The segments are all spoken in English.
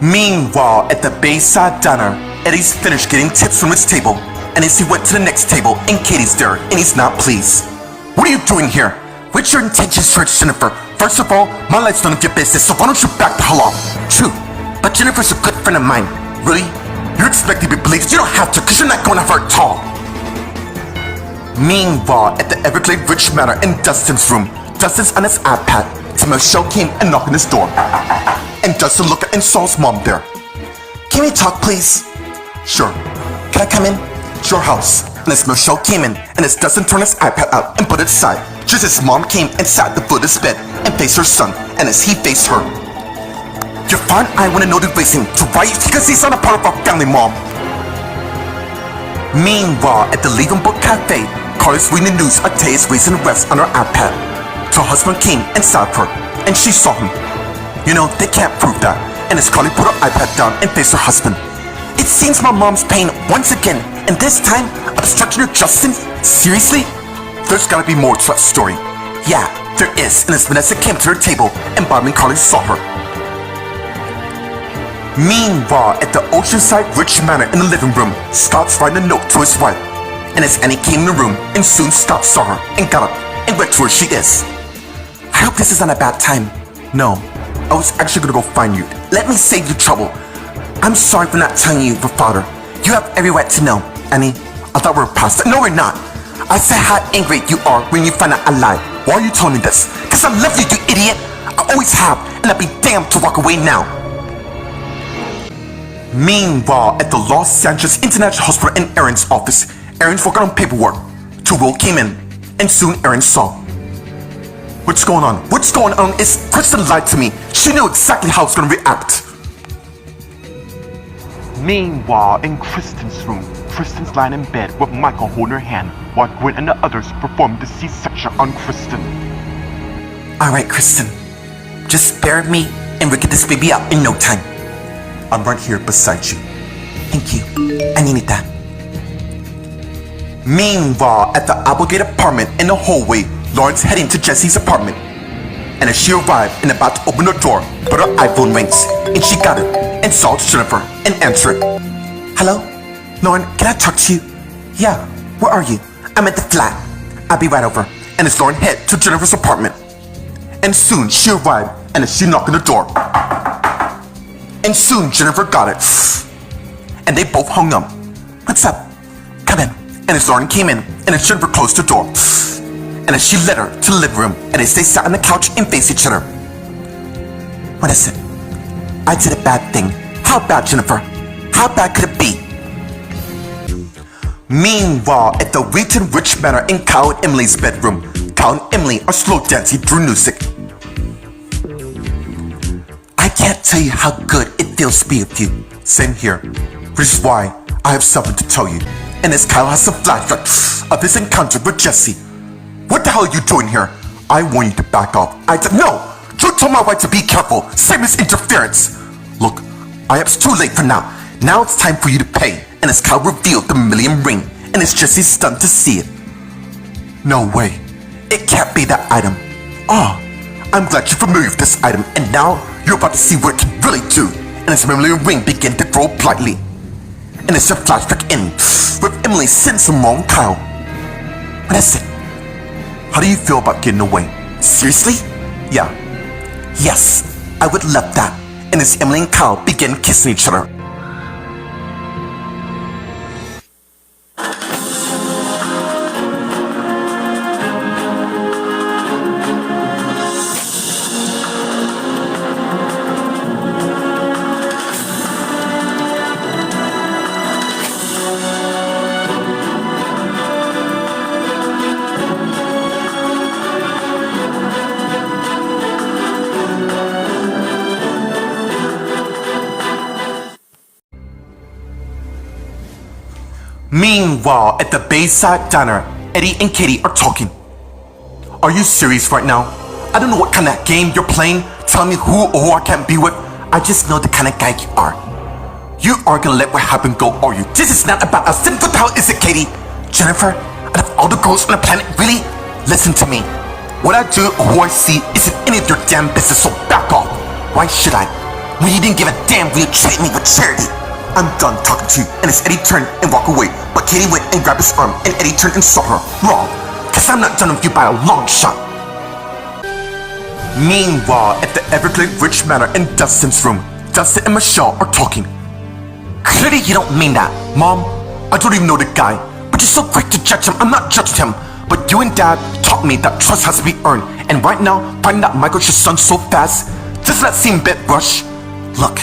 Meanwhile, at the Bayside Diner, Eddie's finished getting tips from his table, and as he went to the next table, and Katie's there, and he's not pleased. What are you doing here? What's your intentions towards Jennifer? First of all, my life's none of your business, so why don't you back the hell off? True, but Jennifer's a good friend of mine. Really? You're expecting to be believed? You don't have to, because you're not going to her at all. Meanwhile, at the Everglade Ridge Manor in Dustin's room, Dustin's on his iPad till Michelle came and knocked on his door. And Dustin looked and saw his mom there. Can we talk, please? Sure. Can I come in? It's your house. And as Michelle came in, and as Dustin turned his iPad out and put it aside, just as mom came and sat at the foot of his bed and faced her son, and as he faced her. You're fine, I want to know the reason to why you because he's not a part of our family, mom. Meanwhile, at the Levenbook Cafe, Carly's reading the news of Taya's recent arrest on her iPad. So her husband came and sat her, and she saw him. You know, they can't prove that. And as Carly put her iPad down and faced her husband, it seems my mom's paying once again, and this time, obstruction of justice? Seriously? There's gotta be more to that story. Yeah, there is, and as Vanessa came to her table, and Bobby and Carly saw her. Meanwhile, at the Oceanside Ridge Manor in the living room, Scott's writing a note to his wife. And as Annie came in the room, and soon Scott saw her, and got up, and went to where she is. I hope this isn't a bad time. No, I was actually gonna go find you. Let me save you trouble. I'm sorry for not telling you, but father, you have every right to know. Annie, I thought we were past that. No, we're not. I said how angry you are when you find out I lied. Why are you telling me this? Because I love you, you idiot. I always have, and I'd be damned to walk away now. Meanwhile, at the Los Angeles International Hospital in Aaron's office, Aaron's working on paperwork. Till Will came in, and soon Aaron saw. What's going on? What's going on is Kristen lied to me. She knew exactly how I was going to react. Meanwhile, in Kristen's room, Kristen's lying in bed with Michael holding her hand while Gwen and the others perform the C-section on Kristen. Alright, Kristen. Just bear with me and we'll get this baby out in no time. I'm right here beside you. Thank you. I needed that. Meanwhile, at the Applegate apartment in the hallway, Lauren's heading to Jesse's apartment. And as she arrived and about to open the door, but her iPhone rings, and she got it, and saw Jennifer, and answered. Hello? Lauren, can I talk to you? Yeah, where are you? I'm at the flat. I'll be right over. And as Lauren head to Jennifer's apartment. And soon she arrived, and as she knocked on the door. And soon Jennifer got it. And they both hung up. What's up? Come in. And as Lauren came in, and as Jennifer closed the door. And as she led her to the living room, and as they sat on the couch and faced each other. What is it? I did a bad thing. How bad, Jennifer? How bad could it be? Meanwhile, at the Wheaton Ridge Manor in Kyle and Emily's bedroom, Kyle and Emily are slow dancing through music. I can't tell you how good it feels to be with you. Same here. Which is why I have something to tell you. And as Kyle has a flashback of his encounter with Jesse. What the hell are you doing here? I want you to back off. No! You told my wife to be careful. Same as interference. Look, it's too late for now. Now it's time for you to pay. And as Kyle revealed the million ring, and as Jesse stunned to see it. No way. It can't be that item. Oh, I'm glad you're familiar with this item, and now you're about to see what it can really do. And as the million ring began to grow brightly. And as her flashback in, with Emily sensing wrong Kyle. What is it? How do you feel about getting away? Seriously? Yeah. Yes, I would love that. And as Emily and Kyle began kissing each other. Meanwhile, at the Bayside Diner, Eddie and Katie are talking. Are you serious right now? I don't know what kind of game you're playing, telling me who or who I can't be with. I just know the kind of guy you are. You are gonna let what happened go, are you? This is not about us. Then what the hell is it, Katie? Jennifer, out of all the girls on the planet, really? Listen to me. What I do or who I see isn't any of your damn business, so back off. Why should I? when you didn't give a damn when you treated me with charity. I'm done talking to you, and as Eddie turned and walked away, but Katie went and grabbed his arm, and Eddie turned and saw her. Wrong, cause I'm not done with you by a long shot. Meanwhile, at the Everglade Ridge Manor in Dustin's room, Dustin and Michelle are talking. Clearly you don't mean that. Mom, I don't even know the guy, but you're so quick to judge him. I'm not judging him, but you and Dad taught me that trust has to be earned, and right now, finding out Michael's your son so fast, doesn't that seem a bit rushed? Look,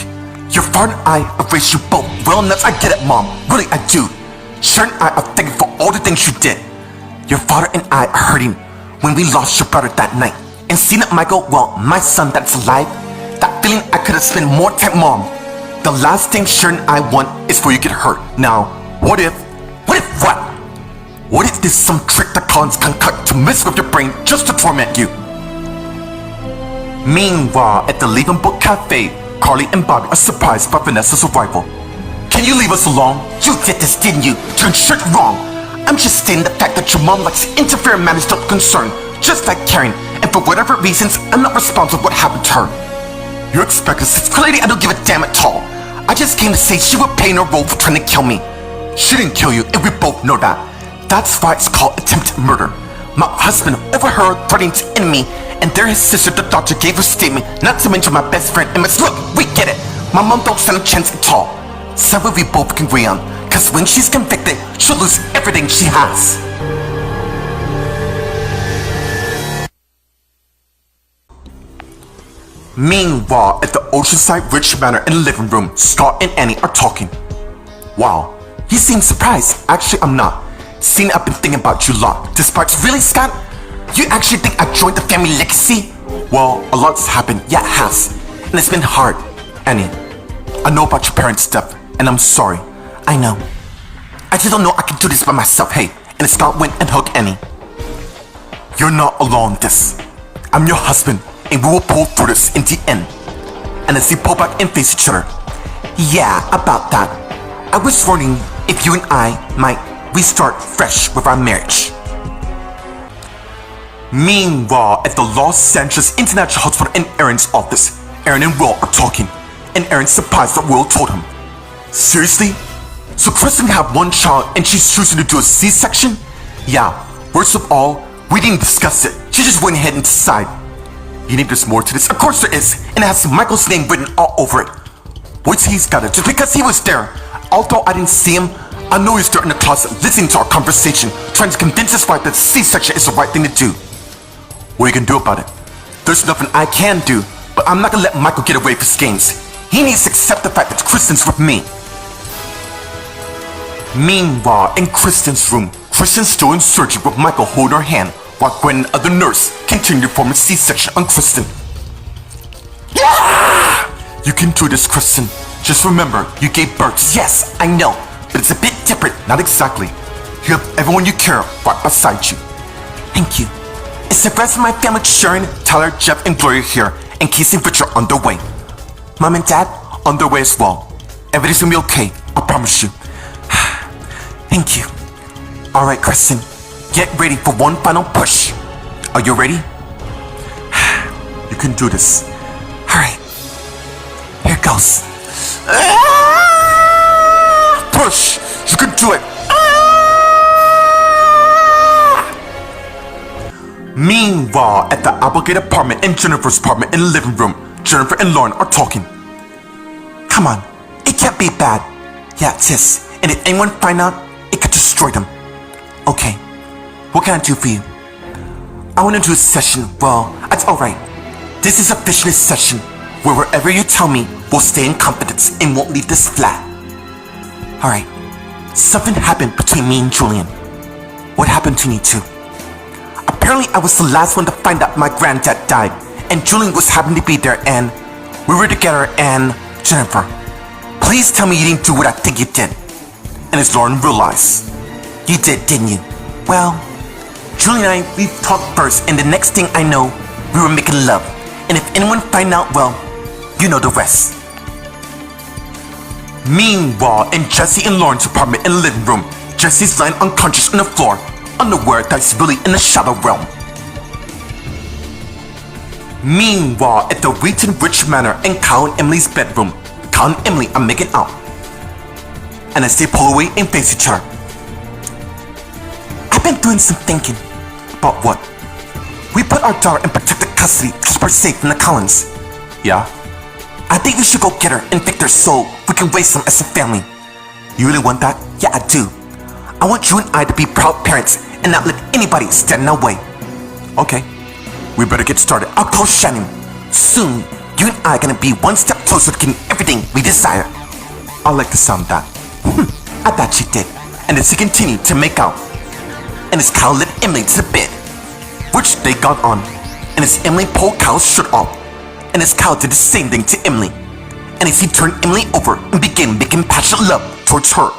your father and I have raised you both well enough. I get it, Mom. Really, I do. Sharon and I are thankful for all the things you did. Your father and I are hurting when we lost your brother that night. And seeing that Michael, well, my son that's alive, that feeling I could have spent more time, Mom. The last thing Sharon and I want is for you to get hurt. Now, what if what? What if there's some trick that Collins concoct to mess with your brain just to torment you? Meanwhile, at the Leave 'em Book Cafe, Carly and Bobby are surprised by Vanessa's arrival. Can you leave us alone? You did this, didn't you? Turned shit wrong. I'm just stating the fact that your mom likes to interfere in matters don't concern, just like Karen, and for whatever reasons, I'm not responsible for what happened to her. You expect us? It's clearly I don't give a damn at all. I just came to say she would play in her role for trying to kill me. She didn't kill you, and we both know that. That's why it's called attempted murder. My husband overheard threatening to end me, and there his sister, the doctor, gave her statement, not to mention my best friend, Emma. Look, we get it. My mom don't stand a chance at all. Something we both can agree on, cause when she's convicted, she'll lose everything she has. Meanwhile, at the Oceanside Ridge Manor in the living room, Scott and Annie are talking. Wow, you seem surprised. Actually, I'm not. Seeing I've been thinking about you a lot. Despite really, Scott? You actually think I joined the family legacy? Well, a lot's happened. Yeah, it has. And it's been hard. Annie, I know about your parents' death, and I'm sorry. I know. I just don't know I can do this by myself. Hey, and Scott went and hugged Annie. You're not alone in this. I'm your husband, and we will pull through this in the end. And as they pull back and face each other. Yeah, about that. I was wondering if you and I might restart fresh with our marriage. Meanwhile, at the Los Angeles International Hospital in Aaron's office, Aaron and Will are talking, and Aaron's surprised that Will told him. Seriously? So Kristen have one child and she's choosing to do a C-section? Yeah, worst of all, we didn't discuss it. She just went ahead and decided. You think there's more to this? Of course there is, and it has Michael's name written all over it. What's he's got it? Just because he was there. Although I didn't see him, I know he's there in the closet listening to our conversation, trying to convince his wife that C-section is the right thing to do. What are you gonna do about it? There's nothing I can do, but I'm not gonna let Michael get away with his games. He needs to accept the fact that Kristen's with me. Meanwhile, in Kristen's room, Kristen's still in surgery with Michael holding her hand, while Gwen and the other nurse continue to perform a C-section on Kristen. You can do this, Kristen. Just remember, you gave birth. Yes, I know, but it's a bit different. Not exactly. You have everyone you care right beside you. Thank you. It's the rest of my family, Sharon, Tyler, Jeff, and Gloria here, and Casey and Richard on their way. Mom and Dad on their way as well. Everything's gonna be okay, I promise you. Thank you. Alright, Kristen, get ready for one final push. Are you ready? You can do this. Alright, here goes. Push! You can do it! Meanwhile, at the Applegate apartment and Jennifer's apartment in the living room, Jennifer and Lauren are talking. Come on, it can't be bad. Yeah, it is. And if anyone find out, it could destroy them. Okay, what can I do for you? I want to do a session. Well, that's alright. This is officially a session where wherever you tell me, we'll stay in confidence and won't leave this flat. Alright, something happened between me and Julian. What happened to me too? Apparently I was the last one to find out my granddad died, and Julian was happened to be there, and we were together. And Jennifer, please tell me you didn't do what I think you did. And as Lauren realized, you did, didn't you? Well, Julian and I, we talked first, and the next thing I know, we were making love. And if anyone find out, well, you know the rest. Meanwhile, in Jesse and Lauren's apartment in the living room, Jesse's lying unconscious on the floor, unaware that he's really in the shadow realm. Meanwhile, at the Wheaton Rich Manor in Kyle and Emily's bedroom, Kyle and Emily are making out. And as they pull away and face each other. I've been doing some thinking. About what? We put our daughter in protected custody to keep her safe from the Collins. Yeah? I think we should go get her and Victor so we can raise them as a family. You really want that? Yeah, I do. I want you and I to be proud parents and not let anybody stand in our way. Okay. We better get started. I'll call Shannon. Soon, you and I are gonna be one step closer to getting everything we desire. I like the sound of that. I thought she did. And as they continue to make out, and as Kyle led Emily to the bed, which they got on, and as Emily pulled Kyle's shirt off, and as Kyle did the same thing to Emily, and as he turned Emily over and began making passionate love towards her.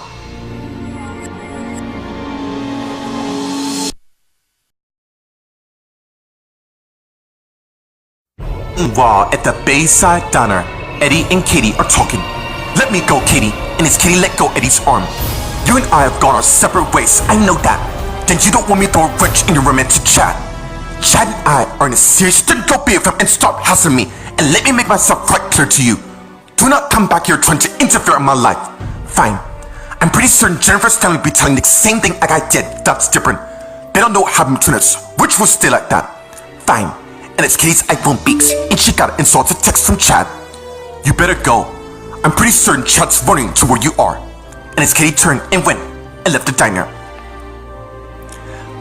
While at the Bayside Diner, Eddie and Katie are talking. Let me go, Katie. And as Katie let go Eddie's arm. You and I have gone our separate ways, I know that. Then you don't want me to throw a wrench in your romantic Chad. Chad and I are in a serious, then go be with him and stop hassling me. And let me make myself quite clear to you. Do not come back here trying to interfere in my life. Fine. I'm pretty certain Jennifer's family will be telling the same thing like I did. That's different. They don't know what happened between us, which will stay like that. Fine. And it's Katie's iPhone beeps, and she got an insulted text from Chad. You better go. I'm pretty certain Chad's running to where you are. And as Katie turned and went and left the diner.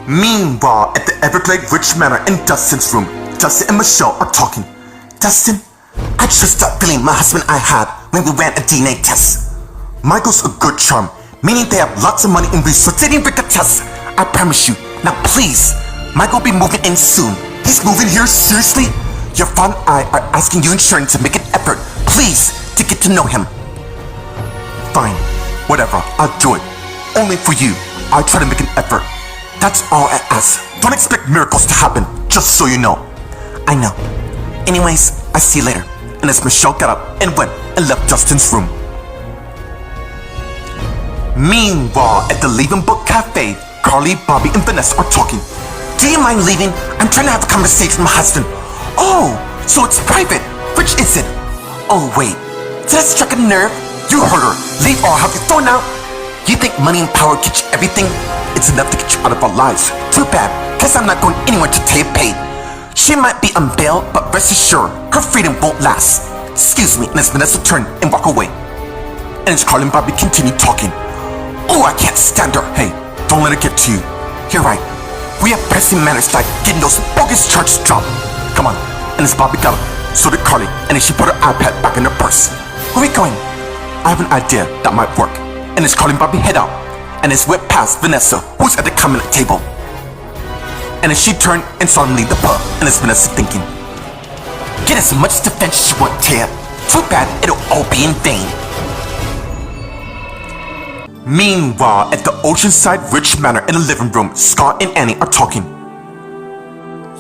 Meanwhile, at the Everglade Rich Manor in Dustin's room, Dustin and Michelle are talking. Dustin, I just stopped feeling my husband I had when we ran a DNA test. Michael's a good charm, meaning they have lots of money and resources. They didn't break a test. I promise you. Now please, Michael will be moving in soon. He's moving here? Seriously? Your father and I are asking you and Sharon to make an effort, please, to get to know him. Fine, whatever, I'll do it. Only for you, I'll try to make an effort. That's all I ask. Don't expect miracles to happen, just so you know. I know. Anyways, I'll see you later. And as Michelle got up and went and left Justin's room. Meanwhile, at the Leaving Book Cafe, Carly, Bobby, and Vanessa are talking. Do you mind leaving? I'm trying to have a conversation with my husband. Oh, so it's private. Which is it? Oh, wait. Did I strike a nerve? You heard her. Leave or I'll have you thrown out. You think money and power get you everything? It's enough to get you out of our lives. Too bad, because I'm not going anywhere to take paid. She might be on bail, but rest assured, her freedom won't last. Excuse me, and as Vanessa turned and walked away. And as Carly and Bobby continued talking. Oh, I can't stand her. Hey, don't let it get to you. You're right. We have pressing matters like getting those bogus charges dropped. Come on. And as Bobby got up, so did Carly, and as she put her iPad back in her purse. Where are we going? I have an idea that might work. And as Carly and Bobby head out, and as went past Vanessa, who's at the comment table. And as she turned and saw him leave the pub, and as Vanessa thinking, get as much defense as you want, Ted. Too bad it'll all be in vain. Meanwhile, at the Oceanside Rich Manor in the living room, Scott and Annie are talking.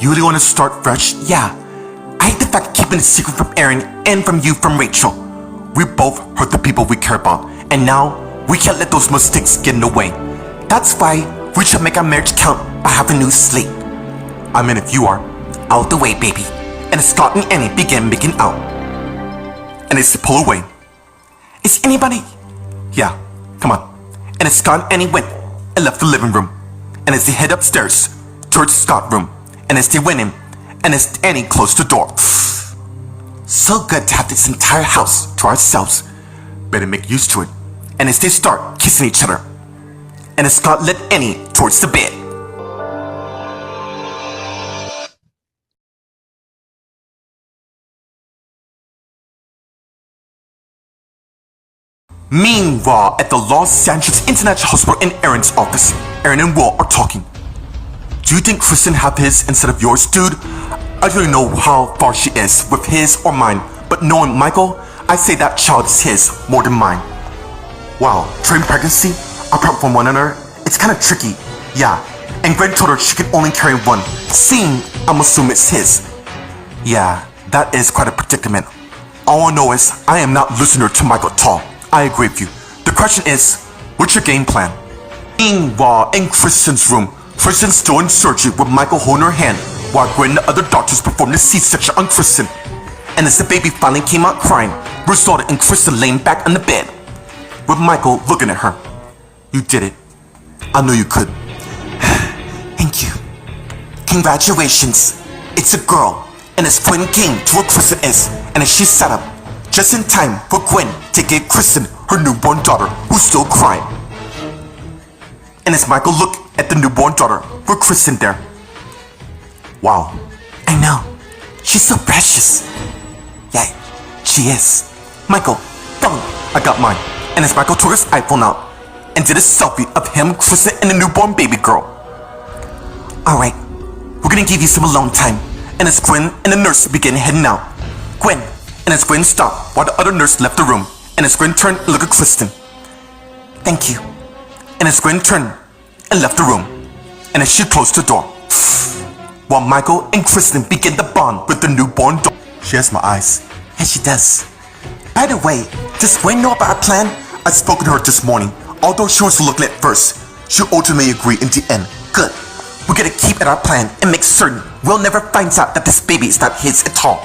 You really want to start fresh? Yeah. I hate the fact of keeping a secret from Aaron and from you from Rachel. We both hurt the people we care about, and now we can't let those mistakes get in the way. That's why we should make our marriage count by having a new slate. I mean, if you are. Out the way, baby. And Scott and Annie began making out. And as they pull away. Is anybody? Yeah, come on. And as Scott and Annie went and left the living room, and as they head upstairs towards Scott's room, and as they went in, and as Annie closed the door. So good to have this entire house to ourselves. Better make use to it. And as they start kissing each other, and as Scott led Annie towards the bed. Meanwhile, at the Los Angeles International Hospital in Aaron's office, Aaron and Will are talking. Do you think Kristen have his instead of yours, dude? I don't really know how far she is with his or mine, but knowing Michael, I say that child is his more than mine. Wow, during pregnancy, apart from one another, it's kind of tricky. Yeah, and Greg told her she could only carry one, seeing I'm assuming it's his. Yeah, that is quite a predicament. All I know is I am not listening to Michael at all. I agree with you. The question is, what's your game plan? Meanwhile, in Kristen's room, Kristen's still in surgery with Michael holding her hand while Gwen and the other doctors performed the C-section on Kristen. And as the baby finally came out crying, resulted in Kristen laying back on the bed, with Michael looking at her. You did it. I knew you could. Thank you. Congratulations. It's a girl, and as Gwen came to where Kristen is, and as she sat up, just in time for Gwen to give Kristen her newborn daughter, who's still crying. And as Michael looked at the newborn daughter with Kristen there. Wow. I know. She's so precious. Yeah, she is. Michael, phone. I got mine. And as Michael took his iPhone out and did a selfie of him, Kristen, and the newborn baby girl. Alright, we're gonna give you some alone time. And as Gwen and the nurse began heading out. Gwen, and as Gwen stopped while the other nurse left the room. And as Gwen turned and looked at Kristen. Thank you. And as Gwen turned and left the room. And as she closed the door. While Michael and Kristen began to bond with the newborn daughter. She has my eyes. Yes, she does. By the way, does Gwen know about our plan? I spoke to her this morning. Although she was looking at first, she ultimately agreed in the end. Good. We're gonna keep at our plan and make certain Will never finds out that this baby is not his at all.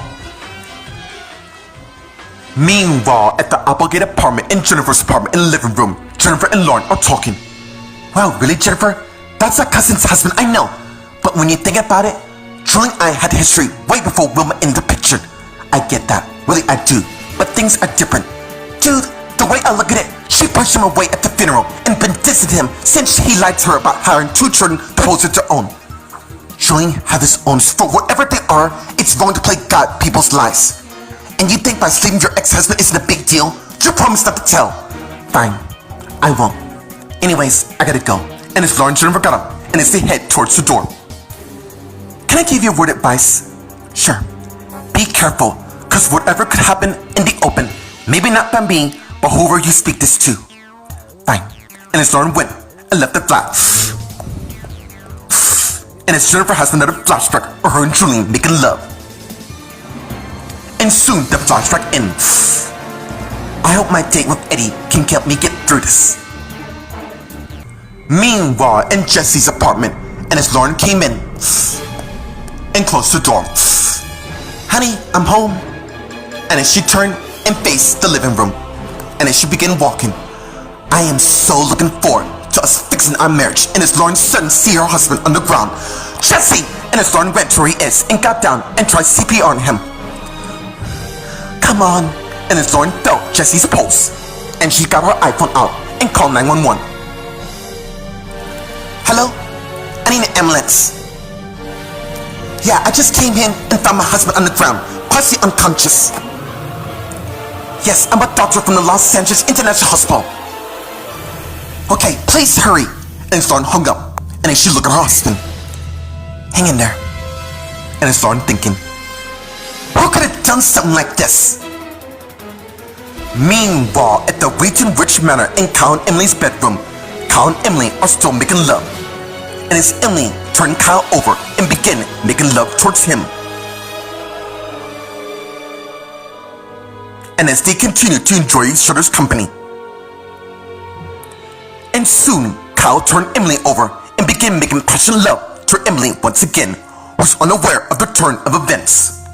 Meanwhile, at the Applegate apartment in Jennifer's apartment in the living room, Jennifer and Lauren are talking. Wow, really, Jennifer? That's our cousin's husband, I know. But when you think about it, Julie and I had history way before Wilma in the picture. I get that, really I do. But things are different. Dude, the way I look at it, she pushed him away at the funeral and been dissing him since he lied to her about hiring 2 children to pose as their own. Julian have his own, for whatever they are, it's going to play God people's lives. And you think by sleeping your ex-husband isn't a big deal? You promised not to tell. Fine, I won't. Anyways, I gotta go. And as Lauren and Jennifer got up, and as they head towards the door. Can I give you a word of advice? Sure. Be careful, cause whatever could happen in the open, maybe not by me, but whoever you speak this to. Fine. And as Lauren went and left the flat. And as Jennifer has another flashback of her and Julian making love. And soon the flashback ends. I hope my date with Eddie can help me get through this. Meanwhile, in Jesse's apartment, and as Lauren came in and closed the door. Honey, I'm home. And as she turned and faced the living room, and as she began walking, I am so looking forward to us fixing our marriage. And as Lauren suddenly see her husband on the ground, Jesse! And as Lauren went to where he is and got down and tried CPR on him. Come on. And as Lauren felt Jesse's pulse, and she got her iPhone out and called 911. Hello? I need an ambulance. Yeah, I just came in and found my husband on the ground, partially unconscious. Yes, I'm a doctor from the Los Angeles International Hospital. Okay, please hurry. And as Lauren hung up, and as she looked at her husband. Hang in there. And as Lauren thinking, who could have done something like this? Meanwhile, at the Wheaton Ridge Manor in Kyle and Emily's bedroom, Kyle and Emily are still making love. And as Emily turned Kyle over and began making love towards him. And as they continue to enjoy each other's company. And soon, Kyle turned Emily over and began making passionate love to Emily once again, who's unaware of the turn of events.